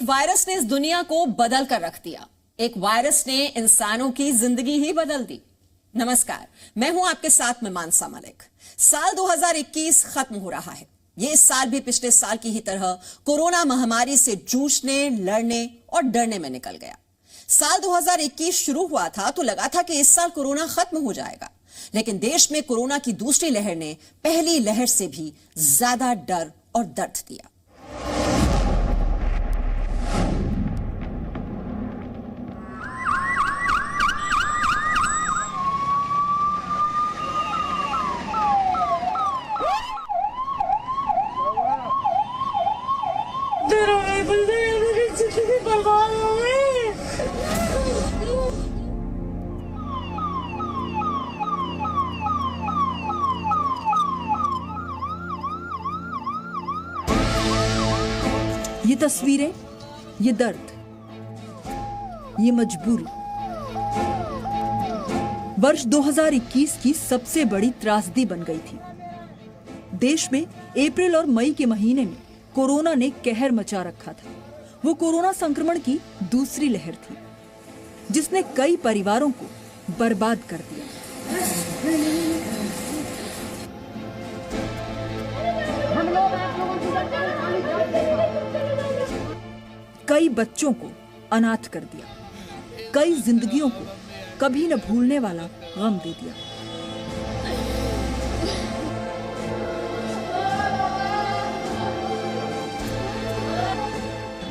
Virus ने इस दुनिया को बदल कर रख दिया। एक वायरस ने इंसानों की जिंदगी ही बदल दी। नमस्कार, मैं हूं आपके साथ में मानसा मलिक। साल 2021 खत्म हो रहा है। ये इस साल भी पिछले साल की ही तरह कोरोना महामारी से जूझने, लड़ने और डरने में निकल गया। साल 2021 शुरू हुआ था तो लगा था कि इस साल कोरोना खत्म हो जाएगा, लेकिन देश में कोरोना की दूसरी लहर ने पहली लहर से भी ज्यादा डर और दर्द दिया। ये तस्वीरें, ये दर्द, ये मजबूरी वर्ष 2021 की सबसे बड़ी त्रासदी बन गई थी। देश में अप्रैल और मई के महीने में कोरोना ने कहर मचा रखा था। वो कोरोना संक्रमण की दूसरी लहर थी, जिसने कई परिवारों को बर्बाद कर दिया। कई बच्चों को अनाथ कर दिया, कई जिंदगियों को कभी न भूलने वाला गम दे दिया।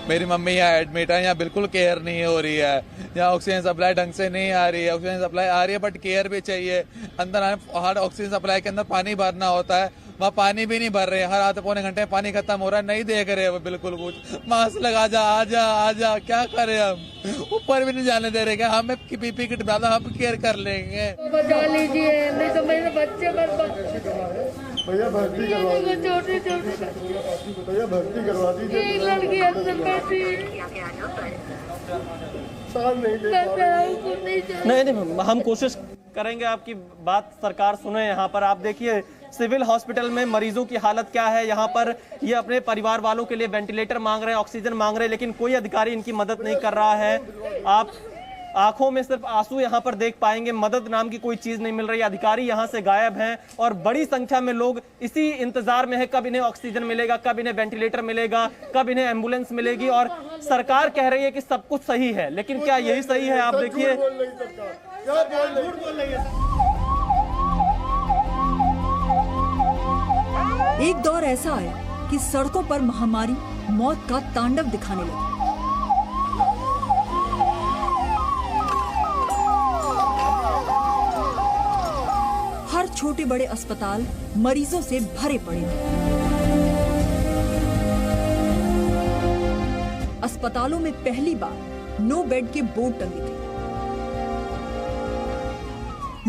मेरी मम्मी यहाँ एडमिट है, यहाँ बिल्कुल केयर नहीं हो रही है। यहाँ ऑक्सीजन सप्लाई ढंग से नहीं आ रही है। ऑक्सीजन सप्लाई आ रही है बट केयर भी चाहिए। अंदर हर ऑक्सीजन सप्लाई के अंदर पानी भरना होता है, वहाँ पानी भी नहीं भर रहे हैं। हर आधे पौने घंटे में पानी खत्म हो रहा है, नहीं देख रहे वो बिल्कुल कुछ। मास्क लगा जा, आजा आजा, क्या करें हम? ऊपर भी नहीं जाने दे रहे। हमें पीपी किट डालो, हम केयर कर लेंगे। बचा लीजिए, नहीं तो मेरे बच्चे भैया भर्ती करवा दीजिए, भैया भर्ती करवा दीजिए। एक लड़की अंदर बैठी नहीं, हम कोशिश करेंगे आपकी बात सरकार सुने। यहाँ पर आप देखिए सिविल हॉस्पिटल में मरीजों की हालत क्या है। यहाँ पर ये अपने परिवार वालों के लिए वेंटिलेटर मांग रहे हैं, ऑक्सीजन मांग रहे हैं, लेकिन कोई अधिकारी इनकी मदद नहीं कर रहा है। आप आंखों में सिर्फ आंसू यहाँ पर देख पाएंगे। मदद नाम की कोई चीज नहीं मिल रही। अधिकारी यहाँ से गायब हैं और बड़ी संख्या में लोग इसी इंतजार में है कब इन्हें ऑक्सीजन मिलेगा, कब इन्हें वेंटिलेटर मिलेगा, कब इन्हें एम्बुलेंस मिलेगी। और सरकार कह रही है कि सब कुछ सही है, लेकिन क्या यही सही है? आप देखिए, एक दौर ऐसा आया कि सड़कों पर महामारी मौत का तांडव दिखाने लगी। हर छोटे बड़े अस्पताल मरीजों से भरे पड़े थे। अस्पतालों में पहली बार नो बेड के बोर्ड टंगे थे।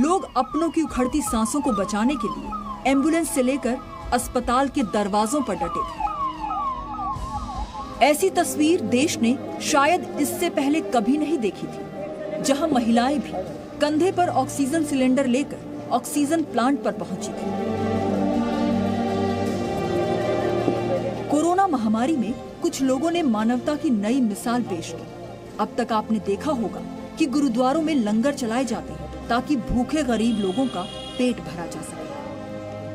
लोग अपनों की उखड़ती सांसों को बचाने के लिए एम्बुलेंस से लेकर अस्पताल के दरवाजों पर डटे थे। ऐसी तस्वीर देश ने शायद इससे पहले कभी नहीं देखी थी, जहां महिलाएं भी कंधे पर ऑक्सीजन सिलेंडर लेकर ऑक्सीजन प्लांट पर पहुंची थी। कोरोना महामारी में कुछ लोगों ने मानवता की नई मिसाल पेश की। अब तक आपने देखा होगा कि गुरुद्वारों में लंगर चलाए जाते हैं ताकि भूखे गरीब लोगों का पेट भरा जा सके।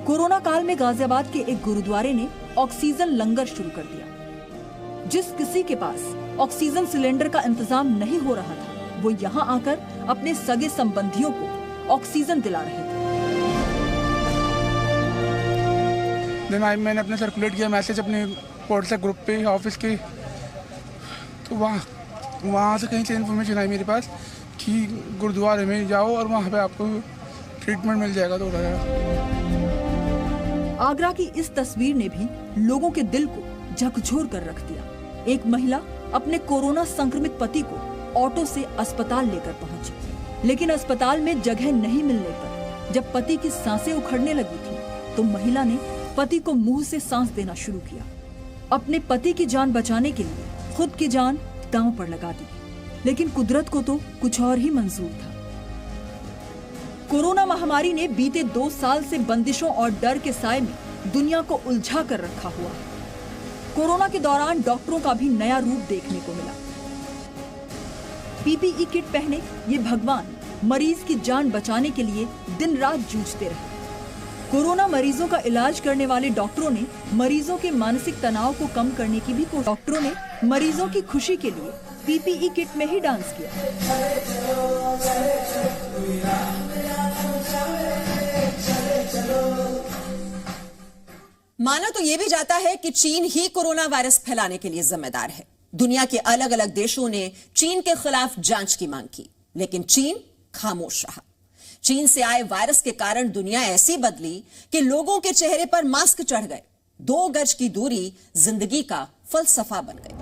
कोरोना काल में गाजियाबाद के एक गुरुद्वारे ने ऑक्सीजन लंगर शुरू कर दिया। जिस किसी के पास ऑक्सीजन सिलेंडर का इंतजाम नहीं हो रहा था, वो यहाँ आकर अपने सगे संबंधियों को ऑक्सीजन दिला रहे थे। मैंने अपने सर्कुलेट किया मैसेज अपने व्हाट्सएप ग्रुप पे ऑफिस के, तो वहाँ से कहीं से इन्फॉर्मेशन आई मेरे पास कि गुरुद्वारे में जाओ और वहाँ पे आपको ट्रीटमेंट मिल जाएगा। तो आगरा की इस तस्वीर ने भी लोगों के दिल को झकझोर कर रख दिया। एक महिला अपने कोरोना संक्रमित पति को ऑटो से अस्पताल लेकर पहुंची, लेकिन अस्पताल में जगह नहीं मिलने पर जब पति की सांसें उखड़ने लगी थी, तो महिला ने पति को मुंह से सांस देना शुरू किया। अपने पति की जान बचाने के लिए खुद की जान दांव पर लगा दी, लेकिन कुदरत को तो कुछ और ही मंजूर था। कोरोना महामारी ने बीते 2 साल से बंदिशों और डर के साए में दुनिया को उलझा कर रखा हुआ है। कोरोना के दौरान डॉक्टरों का भी नया रूप देखने को मिला। पीपीई किट पहने ये भगवान मरीज की जान बचाने के लिए दिन रात जूझते रहे। कोरोना मरीजों का इलाज करने वाले डॉक्टरों ने मरीजों के मानसिक तनाव को कम करने की भी कोशिश। डॉक्टरों ने मरीजों की खुशी के लिए पीपीई किट में ही डांस किया। माना तो ये भी जाता है कि चीन ही कोरोना वायरस फैलाने के लिए जिम्मेदार है। दुनिया के अलग अलग देशों ने चीन के खिलाफ जांच की मांग की, लेकिन चीन खामोश रहा। चीन से आए वायरस के कारण दुनिया ऐसी बदली कि लोगों के चेहरे पर मास्क चढ़ गए। 2 गज की दूरी जिंदगी का फलसफा बन गई।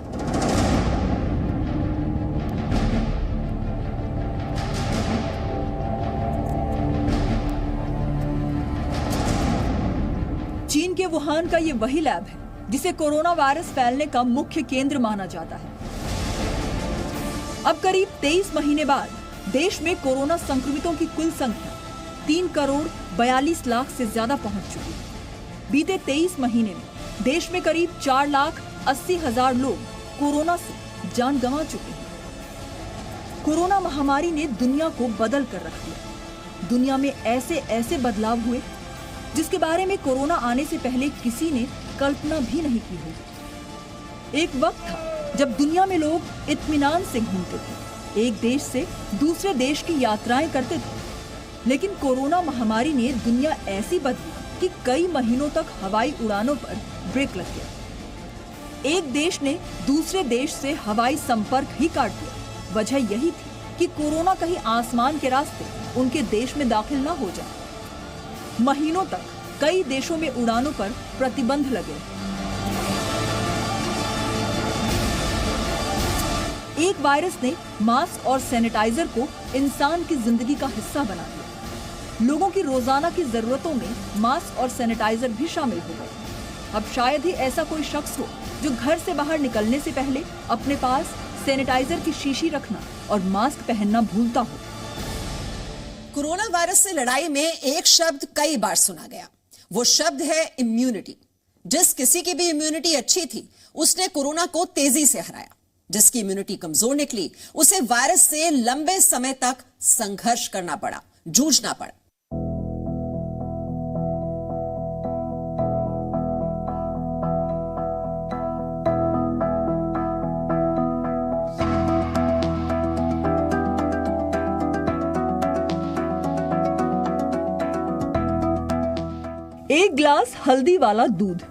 चीन के वुहान का ये वही लैब है जिसे कोरोना वायरस फैलने का मुख्य केंद्र माना जाता है। अब करीब 23 महीने बाद देश में कोरोना संक्रमितों की कुल संख्या 3,42,00,000 से ज्यादा पहुंच चुकी है। बीते 23 महीने में देश में करीब 4,80,000 लोग कोरोना से जान गंवा चुके हैं। कोरोना महामारी ने दुनिया को बदल कर रख दिया। दुनिया में ऐसे बदलाव हुए जिसके बारे में कोरोना आने से पहले किसी ने कल्पना भी नहीं की होगी। एक वक्त था जब दुनिया में लोग इत्मीनान से घूमते थे, एक देश से दूसरे देश की यात्राएं करते थे, लेकिन कोरोना महामारी ने दुनिया ऐसी बदली कि कई महीनों तक हवाई उड़ानों पर ब्रेक लग गया। एक देश ने दूसरे देश से हवाई संपर्क ही काट दिया। वजह यही थी कि कोरोना कहीं आसमान के रास्ते उनके देश में दाखिल न हो जाए। महीनों तक कई देशों में उड़ानों पर प्रतिबंध लगे। एक वायरस ने मास्क और सैनिटाइजर को इंसान की जिंदगी का हिस्सा बना दिया। लोगों की रोजाना की जरूरतों में मास्क और सैनिटाइजर भी शामिल हो गए। अब शायद ही ऐसा कोई शख्स हो जो घर से बाहर निकलने से पहले अपने पास सैनिटाइजर की शीशी रखना और मास्क पहनना भूलता हो। कोरोना वायरस से लड़ाई में एक शब्द कई बार सुना गया। वो शब्द है इम्यूनिटी। जिस किसी की भी इम्यूनिटी अच्छी थी उसने कोरोना को तेजी से हराया। जिसकी इम्यूनिटी कमजोर निकली उसे वायरस से लंबे समय तक संघर्ष करना पड़ा, जूझना पड़ा। एक गिलास हल्दी वाला दूध।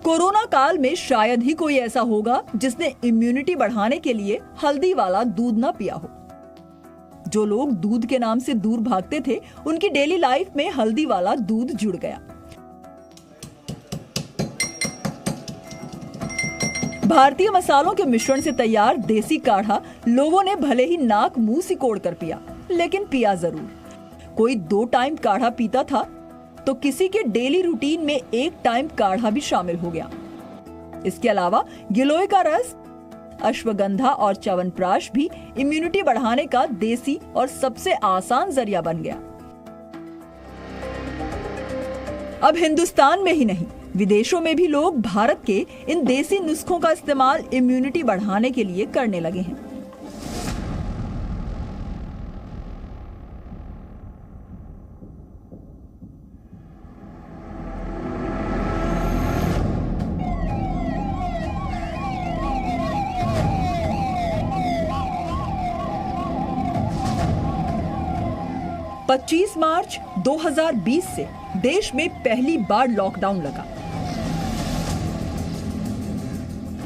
कोरोना काल में शायद ही कोई ऐसा होगा जिसने इम्यूनिटी बढ़ाने के लिए हल्दी वाला दूध ना पिया हो। जो लोग दूध के नाम से दूर भागते थे उनकी डेली लाइफ में हल्दी वाला दूध जुड़ गया। भारतीय मसालों के मिश्रण से तैयार देसी काढ़ा लोगों ने भले ही नाक मुंह सिकोड़ कर पिया, लेकिन पिया जरूर। कोई 2 टाइम काढ़ा पीता था तो किसी के डेली रूटीन में 1 टाइम काढ़ा भी शामिल हो गया। इसके अलावा गिलोय का रस, अश्वगंधा और च्यवनप्राश भी इम्यूनिटी बढ़ाने का देसी और सबसे आसान जरिया बन गया। अब हिंदुस्तान में ही नहीं, विदेशों में भी लोग भारत के इन देसी नुस्खों का इस्तेमाल इम्यूनिटी बढ़ाने के लिए करने लगे हैं। मार्च 2020 से देश में पहली बार लॉकडाउन लगा।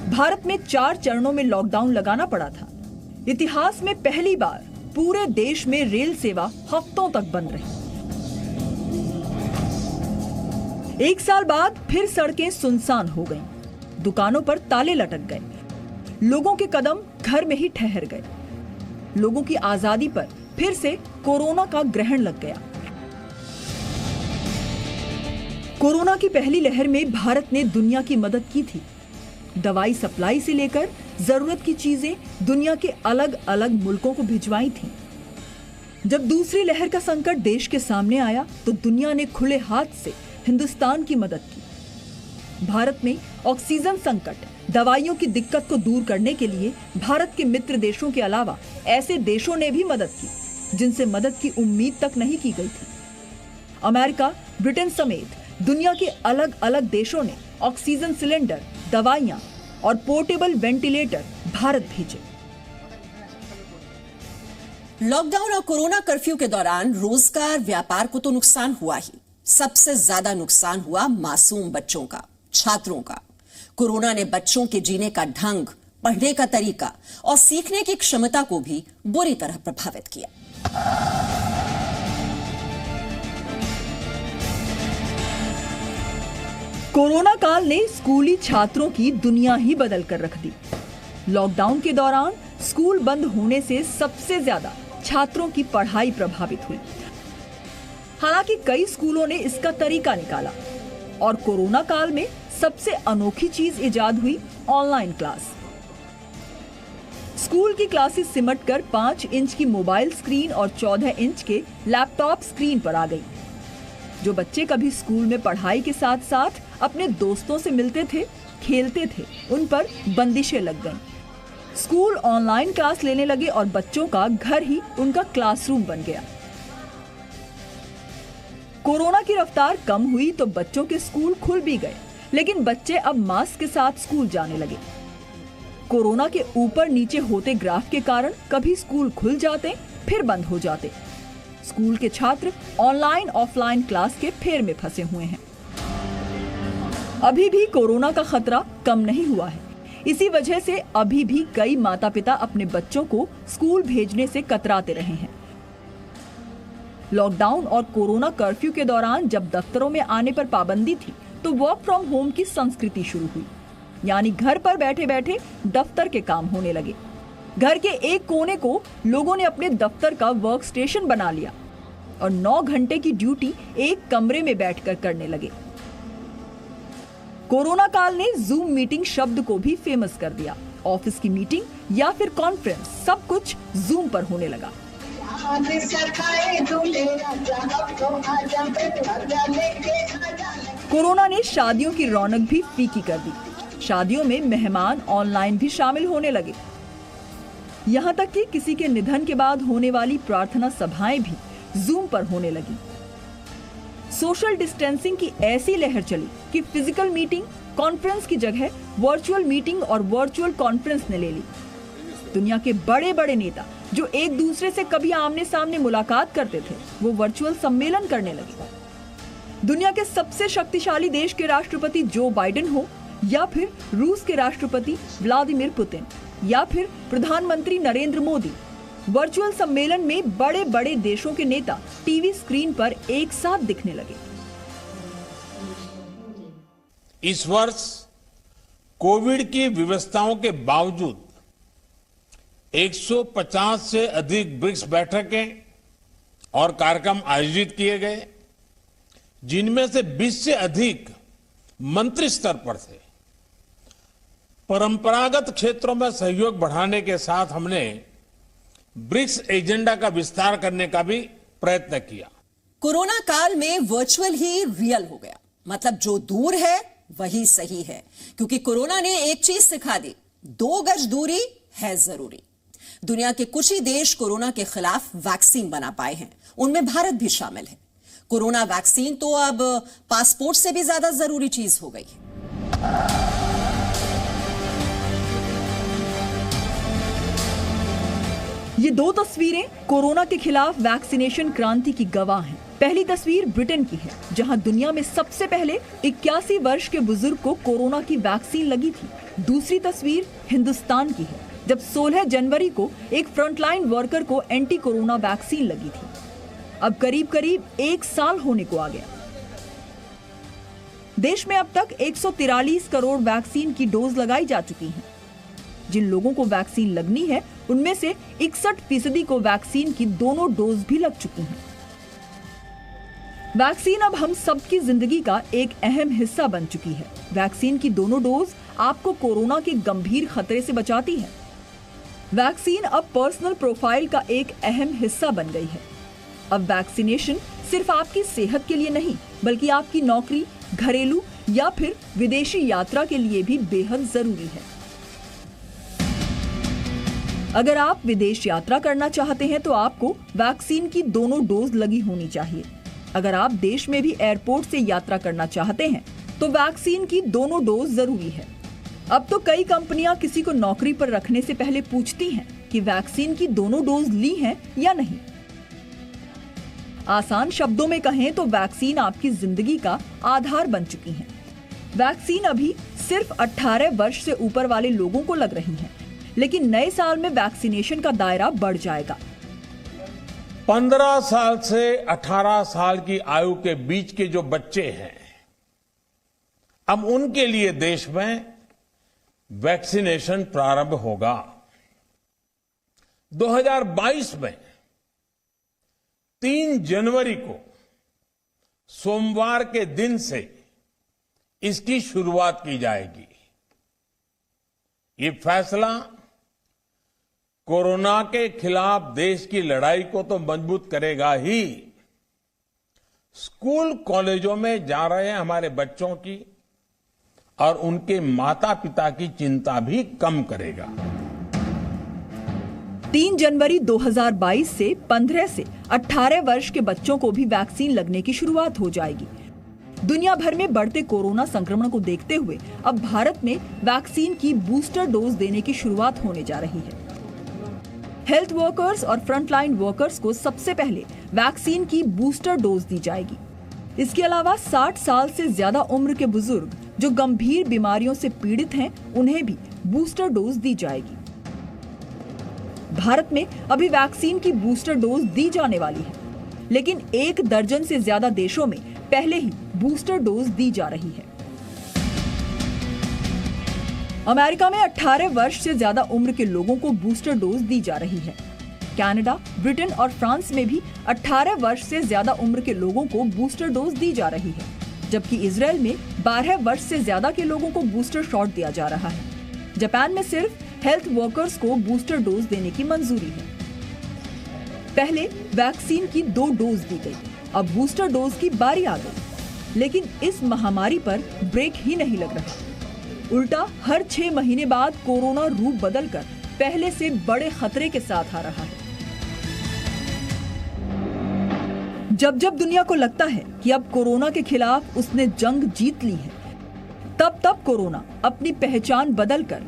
भारत में 4 चरणों में लॉकडाउन लगाना पड़ा था। इतिहास में पहली बार पूरे देश में रेल सेवा हफ्तों तक बंद रही। 1 साल बाद फिर सड़कें सुनसान हो गईं, दुकानों पर ताले लटक गए, लोगों के कदम घर में ही ठहर गए। लोगों की आजादी पर फिर से कोरोना का ग्रहण लग गया। कोरोना की पहली लहर में भारत ने दुनिया की मदद की थी। दवाई सप्लाई से लेकर जरूरत की चीजें दुनिया के अलग अलग मुल्कों को भिजवाई थीं। जब दूसरी लहर का संकट देश के सामने आया तो दुनिया ने खुले हाथ से हिंदुस्तान की मदद की। भारत में ऑक्सीजन संकट, दवाइयों की दिक्कत को दूर करने के लिए भारत के मित्र देशों के अलावा ऐसे देशों ने भी मदद की जिनसे मदद की उम्मीद तक नहीं की गई थी। अमेरिका, ब्रिटेन समेत दुनिया के अलग अलग देशों ने ऑक्सीजन सिलेंडर, दवाइयां और पोर्टेबल वेंटिलेटर भारत भेजे। लॉकडाउन और कोरोना कर्फ्यू के दौरान रोजगार, व्यापार को तो नुकसान हुआ ही, सबसे ज्यादा नुकसान हुआ मासूम बच्चों का, छात्रों का। कोरोना ने बच्चों के जीने का ढंग, पढ़ने का तरीका और सीखने की क्षमता को भी बुरी तरह प्रभावित किया। कोरोना काल ने स्कूली छात्रों की दुनिया ही बदल कर रख दी। लॉकडाउन के दौरान स्कूल बंद होने से सबसे ज्यादा छात्रों की पढ़ाई प्रभावित हुई। हालांकि कई स्कूलों ने इसका तरीका निकाला और कोरोना काल में सबसे अनोखी चीज इजाद हुई, ऑनलाइन क्लास। स्कूल की क्लासेस सिमटकर 5 इंच की मोबाइल स्क्रीन और 14 इंच के लैपटॉप स्क्रीन पर आ गई। जो बच्चे कभी स्कूल में पढ़ाई के साथ साथ अपने दोस्तों से मिलते थे, खेलते थे, उन पर बंदिशें लग गईं। स्कूल ऑनलाइन क्लास लेने लगे और बच्चों का घर ही उनका क्लासरूम बन गया। कोरोना की रफ्तार कम हुई तो बच्चों के स्कूल खुल भी गए, लेकिन बच्चे अब मास्क के साथ स्कूल जाने लगे। कोरोना के ऊपर नीचे होते ग्राफ के कारण कभी स्कूल खुल जाते, फिर बंद हो जाते। स्कूल के छात्र ऑनलाइन ऑफलाइन क्लास के फेर में फंसे हुए हैं। अभी भी कोरोना का खतरा कम नहीं हुआ है। इसी वजह से अभी भी कई माता पिता अपने बच्चों को स्कूल भेजने से कतराते रहे हैं। लॉकडाउन और कोरोना कर्फ्यू के दौरान जब दफ्तरों में आने पर पाबंदी थी तो वर्क फ्रॉम होम की संस्कृति शुरू हुई, यानी घर पर बैठे बैठे दफ्तर के काम होने लगे। घर के एक कोने को लोगों ने अपने दफ्तर का वर्क स्टेशन बना लिया और 9 घंटे की ड्यूटी एक कमरे में बैठकर करने लगे। कोरोना काल ने जूम मीटिंग शब्द को भी फेमस कर दिया। ऑफिस की मीटिंग या फिर कॉन्फ्रेंस, सब कुछ जूम पर होने लगा। कोरोना ने शादियों की रौनक भी फीकी कर दी। शादियों में मेहमान ऑनलाइन भी शामिल होने लगे। यहाँ तक कि किसी के निधन के बाद होने वाली प्रार्थना सभाएं भी जूम पर होने लगी। सोशल डिस्टेंसिंग की ऐसी लहर चली कि फिजिकल मीटिंग, कॉन्फ्रेंस की जगह वर्चुअल मीटिंग और वर्चुअल कॉन्फ्रेंस ने ले ली। दुनिया के बड़े बड़े नेता जो एक दूसरे से कभी आमने सामने मुलाकात करते थे, वो वर्चुअल सम्मेलन करने लगे। दुनिया के सबसे शक्तिशाली देश के राष्ट्रपति जो बाइडेन हो या फिर रूस के राष्ट्रपति व्लादिमीर पुतिन या फिर प्रधानमंत्री नरेंद्र मोदी, वर्चुअल सम्मेलन में बड़े बड़े देशों के नेता टीवी स्क्रीन पर एक साथ दिखने लगे। इस वर्ष कोविड की व्यवस्थाओं के बावजूद 150 से अधिक ब्रिक्स बैठकें और कार्यक्रम आयोजित किए गए, जिनमें से 20 से अधिक मंत्री स्तर पर थे। परंपरागत क्षेत्रों में सहयोग बढ़ाने के साथ हमने ब्रिक्स एजेंडा का विस्तार करने का भी प्रयत्न किया। कोरोना काल में वर्चुअल ही रियल हो गया, मतलब जो दूर है वही सही है, क्योंकि कोरोना ने एक चीज सिखा दी, 2 गज दूरी है जरूरी। दुनिया के कुछ ही देश कोरोना के खिलाफ वैक्सीन बना पाए हैं, उनमें भारत भी शामिल है। कोरोना वैक्सीन तो अब पासपोर्ट से भी ज्यादा जरूरी चीज हो गई है। ये 2 तस्वीरें कोरोना के खिलाफ वैक्सीनेशन क्रांति की गवाह हैं। पहली तस्वीर ब्रिटेन की है, जहां दुनिया में सबसे पहले 81 वर्ष के बुजुर्ग को कोरोना की वैक्सीन लगी थी। दूसरी तस्वीर हिंदुस्तान की है, जब 16 जनवरी को एक फ्रंटलाइन वर्कर को एंटी कोरोना वैक्सीन लगी थी। अब करीब करीब 1 साल होने को आ गया। देश में अब तक 143 करोड़ वैक्सीन की डोज लगाई जा चुकी हैं। जिन लोगों को वैक्सीन लगनी है, उनमें से 61% को वैक्सीन की दोनों डोज भी लग चुकी हैं। वैक्सीन अब हम सबकी जिंदगी का एक अहम हिस्सा बन चुकी है। वैक्सीन की दोनों डोज आपको कोरोना के गंभीर खतरे से बचाती है। वैक्सीन अब पर्सनल प्रोफाइल का एक अहम हिस्सा बन गई है। अब वैक्सीनेशन सिर्फ आपकी सेहत के लिए नहीं, बल्कि आपकी नौकरी, घरेलू या फिर विदेशी यात्रा के लिए भी बेहद जरूरी है। अगर आप विदेश यात्रा करना चाहते हैं तो आपको वैक्सीन की दोनों डोज लगी होनी चाहिए। अगर आप देश में भी एयरपोर्ट से यात्रा करना चाहते हैं तो वैक्सीन की दोनों डोज जरूरी है। अब तो कई कंपनियां किसी को नौकरी पर रखने से पहले पूछती हैं कि वैक्सीन की दोनों डोज ली हैं या नहीं। आसान शब्दों में कहें तो वैक्सीन आपकी जिंदगी का आधार बन चुकी है। वैक्सीन अभी सिर्फ 18 वर्ष से ऊपर वाले लोगों को लग रही है, लेकिन नए साल में वैक्सीनेशन का दायरा बढ़ जाएगा। 15 साल से 18 साल की आयु के बीच के जो बच्चे हैं, अब उनके लिए देश में वैक्सीनेशन प्रारंभ होगा। 2022 में 3 जनवरी को सोमवार के दिन से इसकी शुरुआत की जाएगी। ये फैसला कोरोना के खिलाफ देश की लड़ाई को तो मजबूत करेगा ही, स्कूल कॉलेजों में जा रहे हमारे बच्चों की और उनके माता पिता की चिंता भी कम करेगा। 3 जनवरी 2022 से 15 से 18 वर्ष के बच्चों को भी वैक्सीन लगने की शुरुआत हो जाएगी। दुनिया भर में बढ़ते कोरोना संक्रमण को देखते हुए अब भारत में वैक्सीन की बूस्टर डोज देने की शुरुआत होने जा रही है। हेल्थ वर्कर्स और फ्रंटलाइन वर्कर्स को सबसे पहले वैक्सीन की बूस्टर डोज दी जाएगी। इसके अलावा 60 साल से ज्यादा उम्र के बुजुर्ग जो गंभीर बीमारियों से पीड़ित हैं, उन्हें भी बूस्टर डोज दी जाएगी। भारत में अभी वैक्सीन की बूस्टर डोज दी जाने वाली है, लेकिन 1 दर्जन से ज्यादा देशों में पहले ही बूस्टर डोज दी जा रही है। अमेरिका में 18 वर्ष से ज्यादा उम्र के लोगों को बूस्टर डोज दी जा रही है। कनाडा, ब्रिटेन और फ्रांस में भी 18 वर्ष से ज्यादा उम्र के लोगों को बूस्टर डोज दी जा रही है, जबकि इजराइल में 12 वर्ष से ज्यादा के लोगों को बूस्टर शॉट दिया जा रहा है। जापान में सिर्फ हेल्थ वर्कर्स को बूस्टर डोज देने की मंजूरी है। पहले वैक्सीन की 2 डोज दी गई, अब बूस्टर डोज की बारी आ गई। लेकिन इस महामारी पर ब्रेक ही नहीं लग रहा। उल्टा हर 6 महीने बाद कोरोना रूप बदलकर पहले से बड़े खतरे के साथ आ रहा है। जब जब दुनिया को लगता है कि अब कोरोना के खिलाफ उसने जंग जीत ली है, तब तब कोरोना अपनी पहचान बदलकर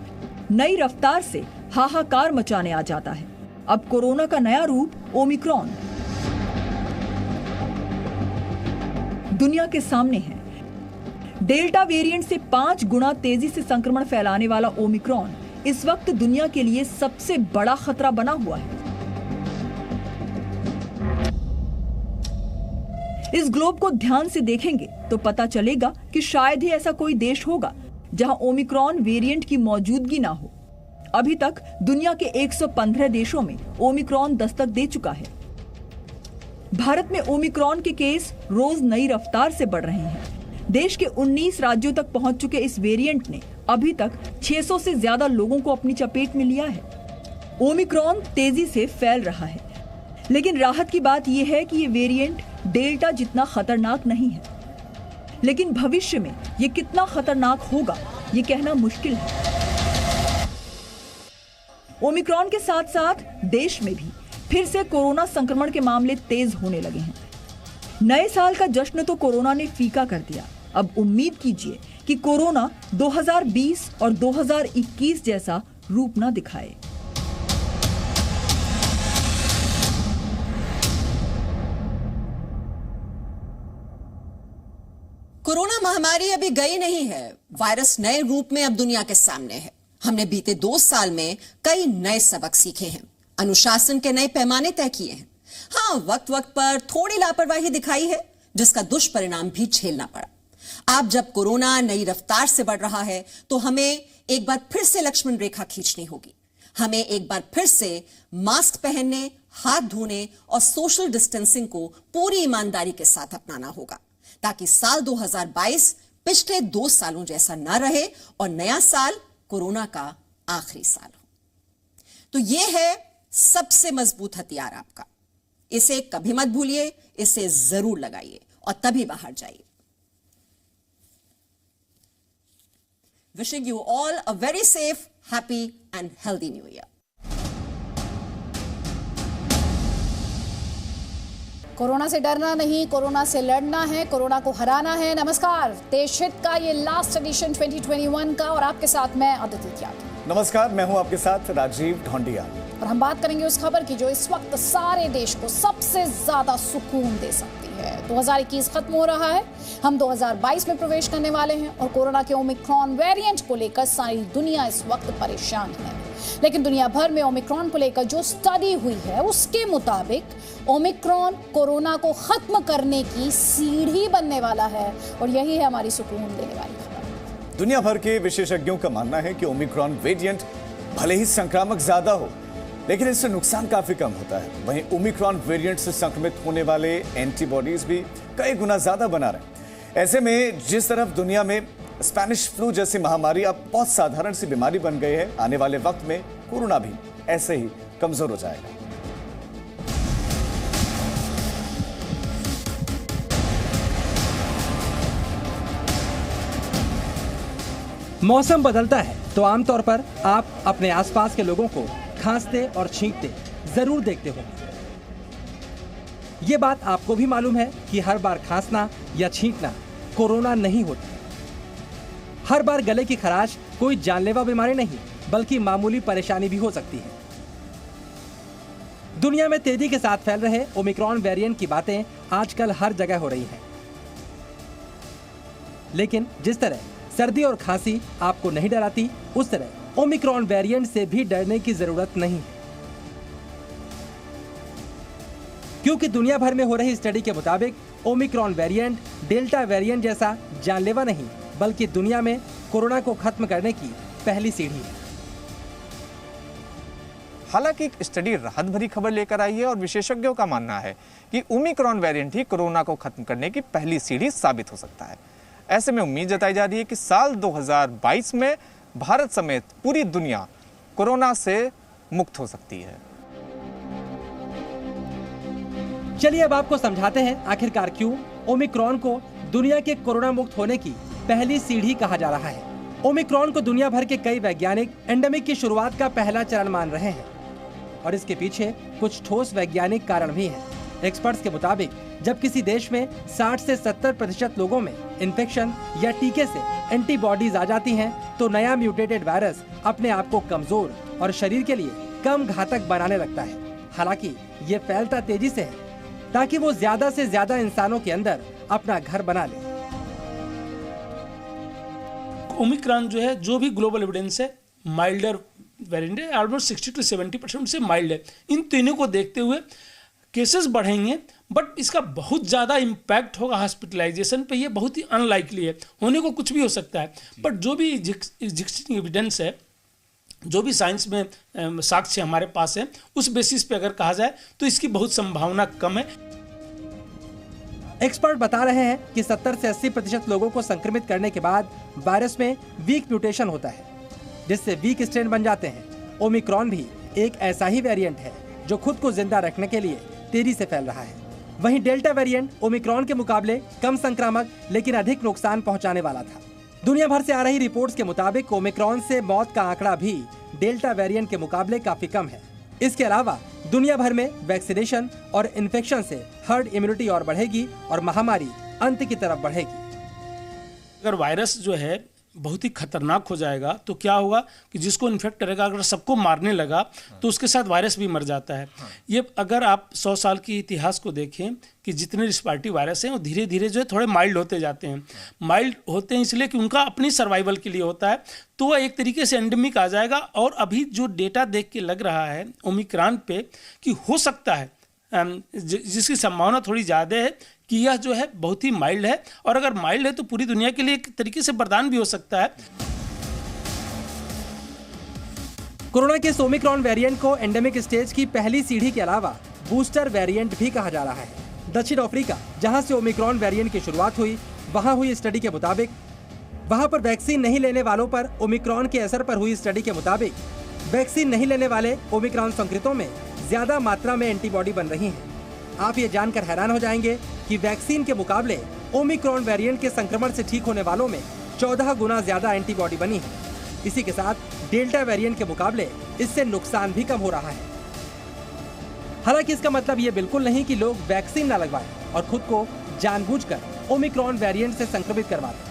नई रफ्तार से हाहाकार मचाने आ जाता है। अब कोरोना का नया रूप ओमिक्रॉन दुनिया के सामने है। डेल्टा वेरिएंट से 5 गुना तेजी से संक्रमण फैलाने वाला ओमिक्रॉन इस वक्त दुनिया के लिए सबसे बड़ा खतरा बना हुआ है। इस ग्लोब को ध्यान से देखेंगे तो पता चलेगा कि शायद ही ऐसा कोई देश होगा जहां ओमिक्रॉन वेरिएंट की मौजूदगी ना हो। अभी तक दुनिया के 115 देशों में ओमिक्रॉन दस्तक दे चुका है। भारत में ओमिक्रॉन के केस रोज नई रफ्तार से बढ़ रहे हैं। देश के 19 राज्यों तक पहुंच चुके इस वेरिएंट ने अभी तक 600 से ज्यादा लोगों को अपनी चपेट में लिया है। ओमिक्रॉन तेजी से फैल रहा है, लेकिन राहत की बात यह है कि ये वेरिएंट डेल्टा जितना खतरनाक नहीं है। लेकिन भविष्य में ये कितना खतरनाक होगा, ये कहना मुश्किल है। ओमिक्रॉन के साथ साथ देश में भी फिर से कोरोना संक्रमण के मामले तेज होने लगे हैं। नए साल का जश्न तो कोरोना ने फीका कर दिया। अब उम्मीद कीजिए कि कोरोना 2020 और 2021 जैसा रूप न दिखाए। कोरोना महामारी अभी गई नहीं है। वायरस नए रूप में अब दुनिया के सामने है। हमने बीते 2 साल में कई नए सबक सीखे हैं, अनुशासन के नए पैमाने तय किए हैं। हाँ, वक्त वक्त पर थोड़ी लापरवाही दिखाई है, जिसका दुष्परिणाम भी झेलना पड़ा। अब जब कोरोना नई रफ्तार से बढ़ रहा है तो हमें एक बार फिर से लक्ष्मण रेखा खींचनी होगी। हमें एक बार फिर से मास्क पहनने, हाथ धोने और सोशल डिस्टेंसिंग को पूरी ईमानदारी के साथ अपनाना होगा, ताकि साल 2022 पिछले 2 सालों जैसा न रहे और नया साल कोरोना का आखिरी साल हो। तो यह है सबसे मजबूत हथियार आपका। इसे कभी मत भूलिए, इसे जरूर लगाइए और तभी बाहर जाइए। Wishing you all a very safe, happy and healthy new year. Corona से डरना नहीं, कोरोना से लड़ना है, कोरोना को हराना है। नमस्कार, देश हित का ये लास्ट एडिशन 2021 का और आपके साथ मैं अदिति त्यागी। नमस्कार, मैं हूं आपके साथ राजीव ढोंडिया और हम बात करेंगे उस खबर की जो इस वक्त सारे देश को सबसे ज्यादा सुकून दे सकती है। 2021 खत्म हो रहा है, हम 2022 में प्रवेश करने वाले हैं और कोरोना के ओमिक्रॉन वेरिएंट को लेकर सारी दुनिया इस वक्त परेशान है। लेकिन दुनिया भर में ओमिक्रॉन को लेकर जो स्टडी हुई है उसके मुताबिक ओमिक्रॉन कोरोना को खत्म करने की सीढ़ी बनने वाला है और यही है हमारी सुकून देने वाली खबर। दुनिया भर के विशेषज्ञों का मानना है कि ओमिक्रॉन वेरिएंट भले ही संक्रामक ज्यादा हो, लेकिन इससे नुकसान काफी कम होता है। वहीं ओमिक्रॉन वेरिएंट से संक्रमित होने वाले एंटीबॉडीज भी कई गुना ज्यादा बना रहे हैं। ऐसे में जिस तरफ दुनिया में स्पेनिश फ्लू जैसी महामारी अब बहुत साधारण सी बीमारी बन गई है, आने वाले वक्त में कोरोना भी ऐसे ही कमजोर हो जाएगा। मौसम बदलता है तो आमतौर पर आप अपने आसपास के लोगों को खांसते और छींकते जरूर देखते होंगे। ये बात आपको भी मालूम है कि हर बार खांसना या छींकना कोरोना नहीं होता। हर बार गले की खराश कोई जानलेवा बीमारी नहीं, बल्कि मामूली परेशानी भी हो सकती है। दुनिया में तेजी के साथ फैल रहे ओमिक्रॉन वेरिएंट की बातें आजकल हर जगह हो रही हैं। लेकिन जिस तरह सर्दी और खांसी आपको नहीं डराती, उस तरह ओमिक्रॉन वेरिएंट से भी डरने की जरूरत नहीं है। क्योंकि दुनिया भर में हो रही स्टडी के मुताबिक ओमिक्रॉन वेरिएंट डेल्टा वेरिएंट जैसा जानलेवा नहीं, बल्कि दुनिया में कोरोना को खत्म करने की पहली सीढ़ी है। हालांकि एक स्टडी राहत भरी खबर लेकर आई है और विशेषज्ञों का मानना है कि ओमिक्रॉन वेरिएंट ही कोरोना को खत्म करने की पहली सीढ़ी साबित हो सकता है। ऐसे में उम्मीद जताई जा रही है कि साल 2022 में भारत समेत पूरी दुनिया कोरोना से मुक्त हो सकती है। चलिए अब आपको समझाते हैं आखिरकार क्यों ओमिक्रॉन को दुनिया के कोरोना मुक्त होने की पहली सीढ़ी कहा जा रहा है। ओमिक्रॉन को दुनिया भर के कई वैज्ञानिक एंडेमिक की शुरुआत का पहला चरण मान रहे हैं और इसके पीछे कुछ ठोस वैज्ञानिक कारण भी हैं। एक्सपर्ट्स के मुताबिक जब किसी देश में 60 से 70% लोगों में इन्फेक्शन या टीके से एंटीबॉडीज आ जाती हैं, तो नया म्यूटेटेड वायरस अपने आप को कमजोर और शरीर के लिए कम घातक बनाने लगता है। हालांकि ये फैलता तेजी से है ताकि वो ज्यादा से ज्यादा इंसानों के अंदर अपना घर बना ले। ओमिक्रॉन जो है, जो भी ग्लोबल एविडेंस है, माइल्डर वेरिएंट है, ऑलमोस्ट 60 to 70% से माइल्ड है। इन तीनों को देखते हुए केसेस बढ़ेंगे, बट इसका बहुत ज़्यादा इम्पैक्ट होगा हॉस्पिटलाइजेशन पे, ये बहुत ही अनलाइकली है। होने को कुछ भी हो सकता है, बट जो भी एग्जिस्टिंग एविडेंस है, जो भी साइंस में साक्ष्य हमारे पास है, उस बेसिस पे अगर कहा जाए तो इसकी बहुत संभावना कम है। एक्सपर्ट बता रहे हैं कि 70 से 80% लोगों को संक्रमित करने के बाद वायरस में वीक म्यूटेशन होता है, जिससे वीक स्ट्रेन बन जाते हैं। ओमिक्रॉन भी एक ऐसा ही वेरिएंट है जो खुद को जिंदा रखने के लिए तेजी से फैल रहा है। वहीं डेल्टा वेरिएंट ओमिक्रॉन के मुकाबले कम संक्रामक लेकिन अधिक नुकसान पहुंचाने वाला था। दुनिया भर से आ रही रिपोर्ट्स के मुताबिक ओमिक्रॉन से मौत का आंकड़ा भी डेल्टा वेरिएंट के मुकाबले काफी कम है। इसके अलावा दुनिया भर में वैक्सीनेशन और इन्फेक्शन से हर्ड इम्यूनिटी और बढ़ेगी और महामारी अंत की तरफ बढ़ेगी। अगर वायरस जो है बहुत ही खतरनाक हो जाएगा तो क्या होगा कि जिसको इन्फेक्ट करेगा, अगर सबको मारने लगा तो उसके साथ वायरस भी मर जाता है। ये अगर आप 100 साल की इतिहास को देखें कि जितने रिस्पायरेटरी वायरस हैं वो धीरे धीरे जो है थोड़े माइल्ड होते जाते हैं। माइल्ड होते हैं इसलिए कि उनका अपनी सर्वाइवल के लिए होता है, तो वह एक तरीके से एंडेमिक आ जाएगा। और अभी जो डेटा देख के लग रहा है ओमिक्रॉन पे कि हो सकता है, जिसकी संभावना थोड़ी ज़्यादा है कि यह जो है बहुत ही माइल्ड है, और अगर माइल्ड है तो पूरी दुनिया के लिए एक तरीके से वरदान भी हो सकता है। कोरोना के ओमिक्रॉन वेरिएंट को एंडेमिक स्टेज की पहली सीढ़ी के अलावा बूस्टर वेरिएंट भी कहा जा रहा है। दक्षिण अफ्रीका, जहां से ओमिक्रॉन वेरिएंट की शुरुआत हुई, वहां हुई स्टडी के मुताबिक वहां पर वैक्सीन नहीं लेने वालों पर ओमिक्रॉन के असर पर हुई स्टडी के मुताबिक वैक्सीन नहीं लेने वाले ओमिक्रॉन संक्रमितों में ज्यादा मात्रा में एंटीबॉडी बन रही हैं। आप ये जानकर हैरान हो जाएंगे कि वैक्सीन के मुकाबले ओमिक्रॉन वेरिएंट के संक्रमण से ठीक होने वालों में 14 गुना ज्यादा एंटीबॉडी बनी है। इसी के साथ डेल्टा वेरिएंट के मुकाबले इससे नुकसान भी कम हो रहा है। हालांकि इसका मतलब ये बिल्कुल नहीं कि लोग वैक्सीन न लगवाएं और खुद को जानबूझकर ओमिक्रॉन वेरिएंट से संक्रमित करवा दें।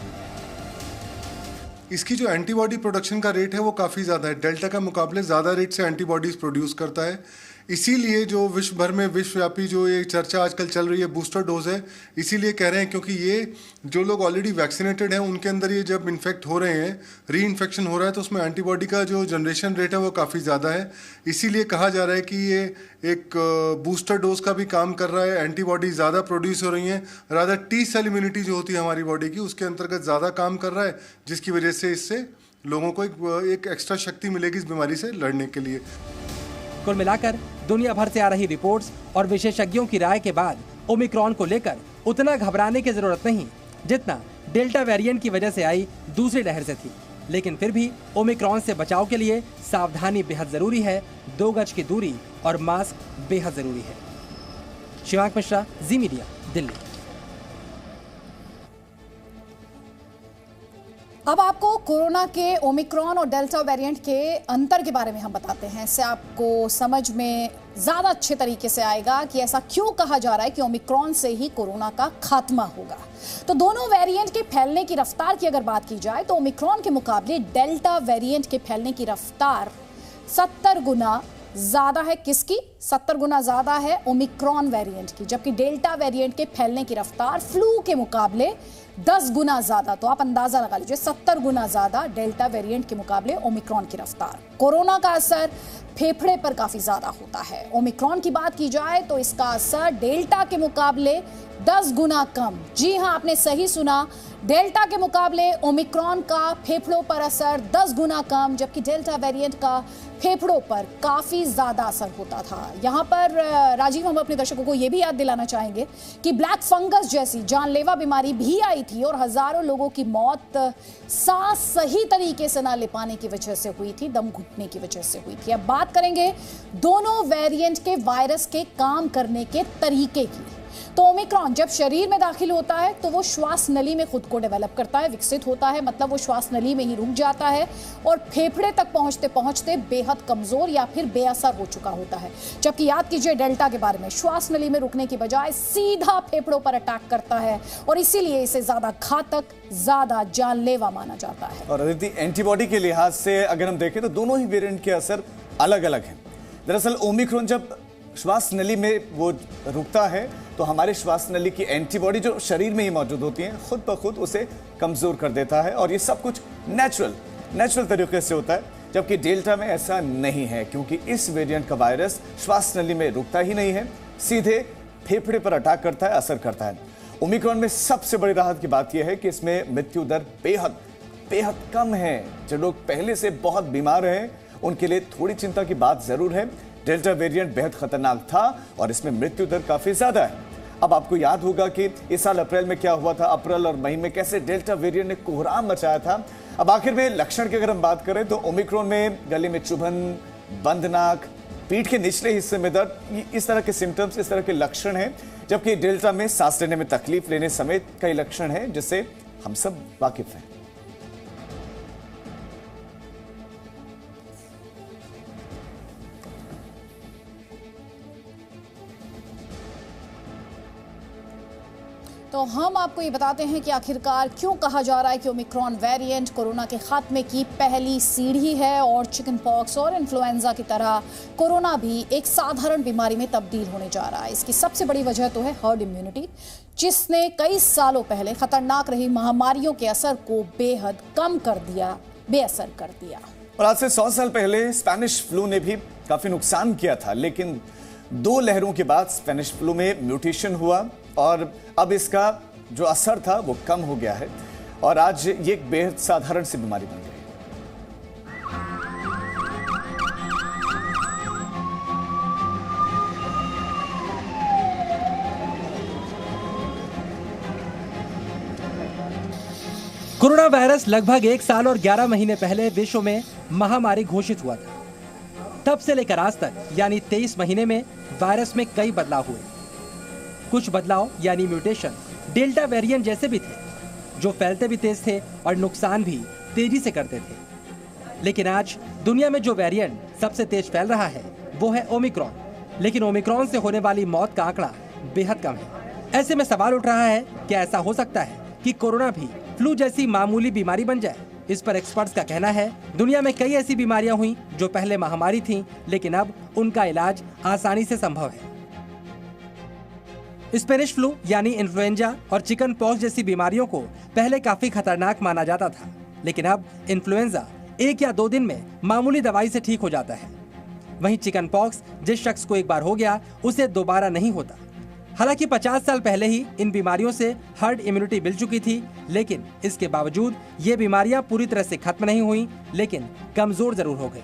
इसकी जो एंटीबॉडी प्रोडक्शन का रेट है वो काफ़ी ज़्यादा है, डेल्टा का मुकाबले ज़्यादा रेट से एंटीबॉडीज़ प्रोड्यूस करता है। इसीलिए जो विश्व भर में विश्वव्यापी जो ये चर्चा आजकल चल रही है बूस्टर डोज है, इसीलिए कह रहे हैं क्योंकि ये जो लोग ऑलरेडी वैक्सीनेटेड हैं उनके अंदर ये जब इन्फेक्ट हो रहे हैं, री इन्फेक्शन हो रहा है, तो उसमें एंटीबॉडी का जो जनरेशन रेट है वो काफ़ी ज़्यादा है। इसीलिए कहा जा रहा है कि ये एक बूस्टर डोज का भी काम कर रहा है, एंटीबॉडी ज़्यादा प्रोड्यूस हो रही हैं, रादर टी सेल इम्यूनिटी जो होती है हमारी बॉडी की उसके अंतर्गत ज़्यादा काम कर रहा है, जिसकी वजह से इससे लोगों को एक एक्स्ट्रा शक्ति मिलेगी इस बीमारी से लड़ने के लिए। कुल मिलाकर दुनिया भर से आ रही रिपोर्ट्स और विशेषज्ञों की राय के बाद ओमिक्रॉन को लेकर उतना घबराने की जरूरत नहीं जितना डेल्टा वेरिएंट की वजह से आई दूसरी लहर से थी। लेकिन फिर भी ओमिक्रॉन से बचाव के लिए सावधानी बेहद जरूरी है, 2 गज की दूरी और मास्क बेहद जरूरी है। शिवांक मिश्रा, जी मीडिया, दिल्ली। अब आपको कोरोना के ओमिक्रॉन और डेल्टा वेरिएंट के अंतर के बारे में हम बताते हैं। इससे आपको समझ में ज़्यादा अच्छे तरीके से आएगा कि ऐसा क्यों कहा जा रहा है कि ओमिक्रॉन से ही कोरोना का खात्मा होगा। तो दोनों वेरिएंट के फैलने की रफ्तार की अगर बात की जाए तो ओमिक्रॉन के मुकाबले डेल्टा वेरिएंट के फैलने की रफ्तार 70 गुना ज़्यादा है। किसकी? 70 गुना ज़्यादा है ओमिक्रॉन वेरिएंट की, जबकि डेल्टा वेरिएंट के फैलने की रफ्तार फ्लू के मुकाबले 10 गुना ज़्यादा। तो आप अंदाज़ा लगा लीजिए 70 गुना ज़्यादा डेल्टा वेरिएंट के मुकाबले ओमिक्रॉन की रफ्तार। कोरोना का असर फेफड़े पर काफ़ी ज़्यादा होता है। ओमिक्रॉन की बात की जाए तो इसका असर डेल्टा के मुकाबले 10 गुना कम। जी हाँ, आपने सही सुना, डेल्टा के मुकाबले ओमिक्रॉन का फेफड़ों पर असर 10 गुना कम, जबकि डेल्टा वेरिएंट का फेफड़ों पर काफ़ी ज़्यादा असर होता था। यहाँ पर राजीव, हम अपने दर्शकों को ये भी याद दिलाना चाहेंगे कि ब्लैक फंगस जैसी जानलेवा बीमारी भी आई थी और हज़ारों लोगों की मौत सांस सही तरीके से ना ले पाने की वजह से हुई थी, दम घुटने की वजह से हुई थी। अब बात करेंगे दोनों वेरिएंट के वायरस के काम करने के तरीके की। तो ओमिक्रॉन जब शरीर में दाखिल होता है तो वो श्वास नली में खुद को डेवलप करता है, विकसित होता है, मतलब वो श्वास नली में ही रुक जाता है और फेफड़े तक पहुंचते पहुंचते बेहद कमजोर या फिर बेअसर हो चुका होता है। जबकि याद कीजिए डेल्टा के बारे में, श्वास नली में रुकने की बजाय सीधा फेफड़ों पर अटैक करता है और इसीलिए इसे ज्यादा घातक, ज्यादा जानलेवा माना जाता है। और अदिति, एंटीबॉडी के लिहाज से अगर हम देखें तो दोनों ही वेरिएंट के असर अलग अलग हैं। दरअसल ओमिक्रॉन जब श्वास नली में वो रुकता है तो हमारे श्वास नली की एंटीबॉडी जो शरीर में ही मौजूद होती हैं खुद ब खुद उसे कमजोर कर देता है और ये सब कुछ नेचुरल तरीके से होता है। जबकि डेल्टा में ऐसा नहीं है, क्योंकि इस वेरिएंट का वायरस श्वास नली में रुकता ही नहीं है, सीधे फेफड़े पर अटैक करता है, असर करता है। ओमिक्रॉन में सबसे बड़ी राहत की बात यह है कि इसमें मृत्यु दर बेहद कम है। जो लोग पहले से बहुत बीमार हैं उनके लिए थोड़ी चिंता की बात जरूर है। डेल्टा वेरिएंट बेहद खतरनाक था और इसमें मृत्यु दर काफी ज्यादा है। अब आपको याद होगा कि इस साल अप्रैल में क्या हुआ था, अप्रैल और मई में कैसे डेल्टा वेरिएंट ने कोहराम मचाया था। अब आखिर में लक्षण की अगर हम बात करें तो ओमिक्रॉन में गले में चुभन, बंद नाक, पीठ के निचले हिस्से में दर्द, इस तरह के सिम्टम्स, इस तरह के लक्षण हैं। जबकि डेल्टा में सांस लेने में तकलीफ लेने समेत कई लक्षण हैं जिससे हम सब वाकिफ हैं। तो हम आपको ये बताते हैं कि आखिरकार क्यों कहा जा रहा है कि ओमिक्रॉन वेरिएंट कोरोना के खात्मे की पहली सीढ़ी है और चिकन पॉक्स और इन्फ्लुएंजा की तरह कोरोना भी एक साधारण बीमारी में तब्दील होने जा रहा है। इसकी सबसे बड़ी वजह तो है हर्ड इम्यूनिटी, जिसने कई सालों पहले खतरनाक रही महामारियों के असर को बेहद कम कर दिया, बेअसर कर दिया। और आज से 100 साल पहले स्पेनिश फ्लू ने भी काफी नुकसान किया था, लेकिन 2 लहरों के बाद स्पेनिश फ्लू में म्यूटेशन हुआ और अब इसका जो असर था वो कम हो गया है और आज ये एक बेहद साधारण सी बीमारी बन गई। कोरोना वायरस लगभग 1 साल और 11 महीने पहले विश्व में महामारी घोषित हुआ था। तब से लेकर आज तक यानी 23 महीने में वायरस में कई बदलाव हुए। कुछ बदलाव यानी म्यूटेशन डेल्टा वेरिएंट जैसे भी थे, जो फैलते भी तेज थे और नुकसान भी तेजी से करते थे। लेकिन आज दुनिया में जो वेरिएंट सबसे तेज फैल रहा है वो है ओमिक्रॉन। लेकिन ओमिक्रॉन से होने वाली मौत का आंकड़ा बेहद कम है। ऐसे में सवाल उठ रहा है कि ऐसा हो सकता है कि कोरोना भी फ्लू जैसी मामूली बीमारी बन जाए। इस पर एक्सपर्ट्स का कहना है दुनिया में कई ऐसी बीमारियां हुई जो पहले महामारी थीं, लेकिन अब उनका इलाज आसानी से संभव है। स्पेनिश फ्लू यानी इन्फ्लुएंजा और चिकन पॉक्स जैसी बीमारियों को पहले काफी खतरनाक माना जाता था, लेकिन अब इन्फ्लुएंजा 1 या 2 दिन में मामूली दवाई से ठीक हो जाता है। वहीं चिकन पॉक्स जिस शख्स को एक बार हो गया उसे दोबारा नहीं होता। हालांकि 50 साल पहले ही इन बीमारियों से हर्ड इम्यूनिटी मिल चुकी थी, लेकिन इसके बावजूद ये बीमारियां पूरी तरह से खत्म नहीं हुई, लेकिन कमजोर जरूर हो गई।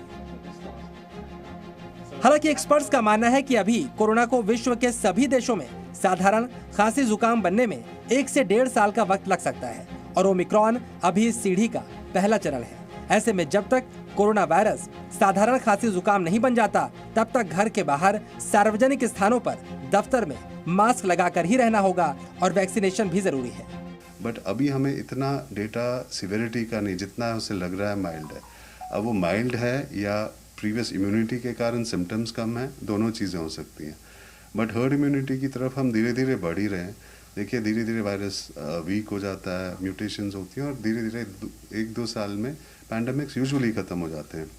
हालांकि एक्सपर्ट्स का मानना है कि अभी कोरोना को विश्व के सभी देशों में साधारण खांसी जुकाम बनने में 1 से 1.5 साल का वक्त लग सकता है और ओमिक्रॉन अभी इस सीढ़ी का पहला चरण है। ऐसे में जब तक कोरोना वायरस साधारण खांसी जुकाम नहीं बन जाता, तब तक घर के बाहर, सार्वजनिक स्थानों पर, दफ्तर में मास्क लगाकर ही रहना होगा और वैक्सीनेशन भी जरूरी है। बट अभी हमें इतना डेटा सिविरिटी का नहीं, जितना उसे लग रहा है माइल्ड है। अब वो माइल्ड है या प्रीवियस इम्यूनिटी के कारण सिम्टम्स कम है, दोनों चीज़ें हो सकती हैं। बट हर्ड इम्यूनिटी की तरफ हम धीरे धीरे बढ़ ही रहे हैं। देखिए धीरे धीरे वायरस वीक हो जाता है, म्यूटेशंस होती हैं और धीरे धीरे 1-2 साल में पैंडेमिक्स यूजुअली ख़त्म हो जाते हैं।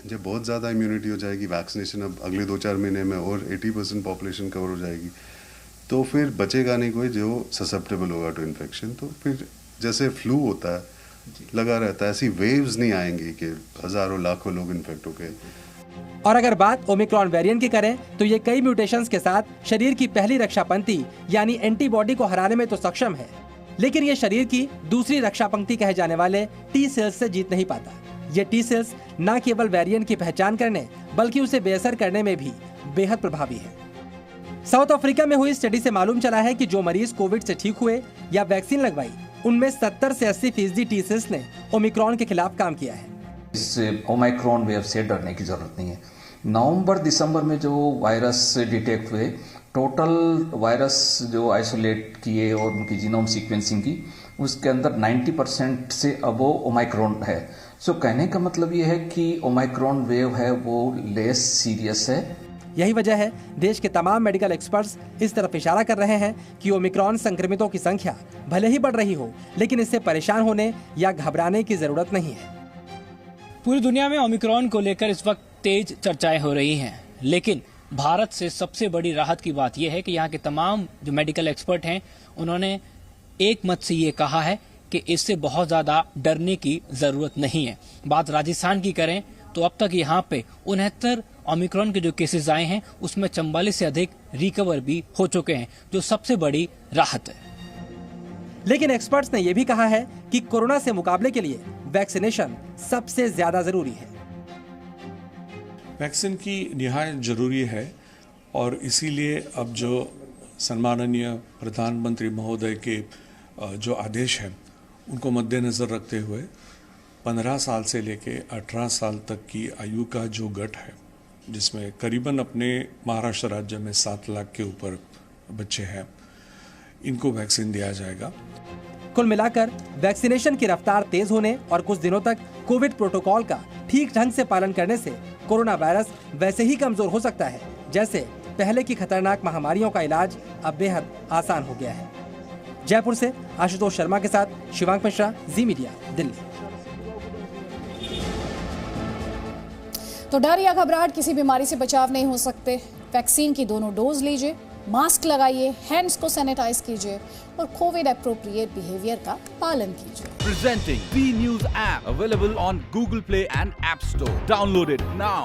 जब बहुत ज़्यादा इम्यूनिटी हो जाएगी, वैक्सीनेशन अब अगले 2-4 महीने में और 80% पॉपुलेशन कवर हो जाएगी, तो फिर बचेगा नहीं कोई जो ससेप्टेबल होगा टू इन्फेक्शन। तो फिर जैसे फ्लू होता है लगा रहता है, ऐसी वेव्स नहीं आएंगी कि हज़ारों लाखों लोग इन्फेक्ट हो गए। और अगर बात ओमिक्रॉन वेरिएंट की करें तो ये कई म्यूटेशंस के साथ शरीर की पहली रक्षा पंक्ति यानी एंटीबॉडी को हराने में तो सक्षम है, लेकिन ये शरीर की दूसरी रक्षा पंक्ति कहे जाने वाले टी सेल्स से जीत नहीं पाता। ये टी सेल्स न केवल वेरिएंट की पहचान करने बल्कि उसे बेअसर करने में भी बेहद प्रभावी है। साउथ अफ्रीका में हुई स्टडी से मालूम चला है कि जो मरीज कोविड से ठीक हुए या वैक्सीन लगवाई, उनमें 70 से 80% टी सेल्स ने ओमिक्रॉन के खिलाफ काम किया है। इस ओमिक्रॉन वेव से डरने की जरूरत नहीं है। नवंबर-दिसंबर में जो वायरस डिटेक्ट हुए, टोटल वायरस जो आइसोलेट किए और उनकी जीनोम सीक्वेंसिंग की, उसके अंदर 90% से अबो ओमिक्रॉन है। सो कहने का मतलब ये है कि ओमिक्रॉन वेव है वो लेस सीरियस है। यही वजह है देश के तमाम मेडिकल एक्सपर्ट्स इस तरफ इशारा कर रहे हैं कि ओमिक्रॉन संक्रमितों की संख्या भले ही बढ़ रही हो, लेकिन इससे परेशान होने या घबराने की जरूरत नहीं है। पूरी दुनिया में ओमिक्रॉन को लेकर इस वक्त तेज चर्चाएं हो रही हैं, लेकिन भारत से सबसे बड़ी राहत की बात यह है कि यहाँ के तमाम जो मेडिकल एक्सपर्ट हैं उन्होंने एक मत से ये कहा है कि इससे बहुत ज़्यादा डरने की ज़रूरत नहीं है। बात राजस्थान की करें तो अब तक यहाँ पे 69 ओमिक्रॉन के जो केसेस आए हैं उसमें 44 से अधिक रिकवर भी हो चुके हैं, जो सबसे बड़ी राहत है। लेकिन एक्सपर्ट्स ने यह भी कहा है कि कोरोना से मुकाबले के लिए वैक्सीनेशन सबसे ज्यादा जरूरी है। वैक्सीन की निहायत जरूरी है और इसीलिए अब जो सम्माननीय प्रधानमंत्री महोदय के जो आदेश हैं उनको मद्देनजर रखते हुए 15 साल से लेके 18 साल तक की आयु का जो गट है, जिसमें करीबन अपने महाराष्ट्र राज्य में 7 लाख के ऊपर बच्चे हैं, इनको वैक्सीन दिया जाएगा। कुल मिलाकर वैक्सीनेशन की रफ्तार तेज होने और कुछ दिनों तक कोविड प्रोटोकॉल का ठीक ढंग से पालन करने से कोरोना वायरस वैसे ही कमजोर हो सकता है जैसे पहले की खतरनाक महामारियों का इलाज अब बेहद आसान हो गया है। जयपुर से आशुतोष शर्मा के साथ शिवांक मिश्रा, जी मीडिया, दिल्ली। तो डर या घबराहट किसी बीमारी से बचाव नहीं हो सकते। वैक्सीन की दोनों डोज लीजिए, मास्क लगाइए, हैंड्स को सैनिटाइज कीजिए और कोविड एप्रोप्रिएट बिहेवियर का पालन कीजिए। Presenting B News app available on Google Play and App Store. Download it now.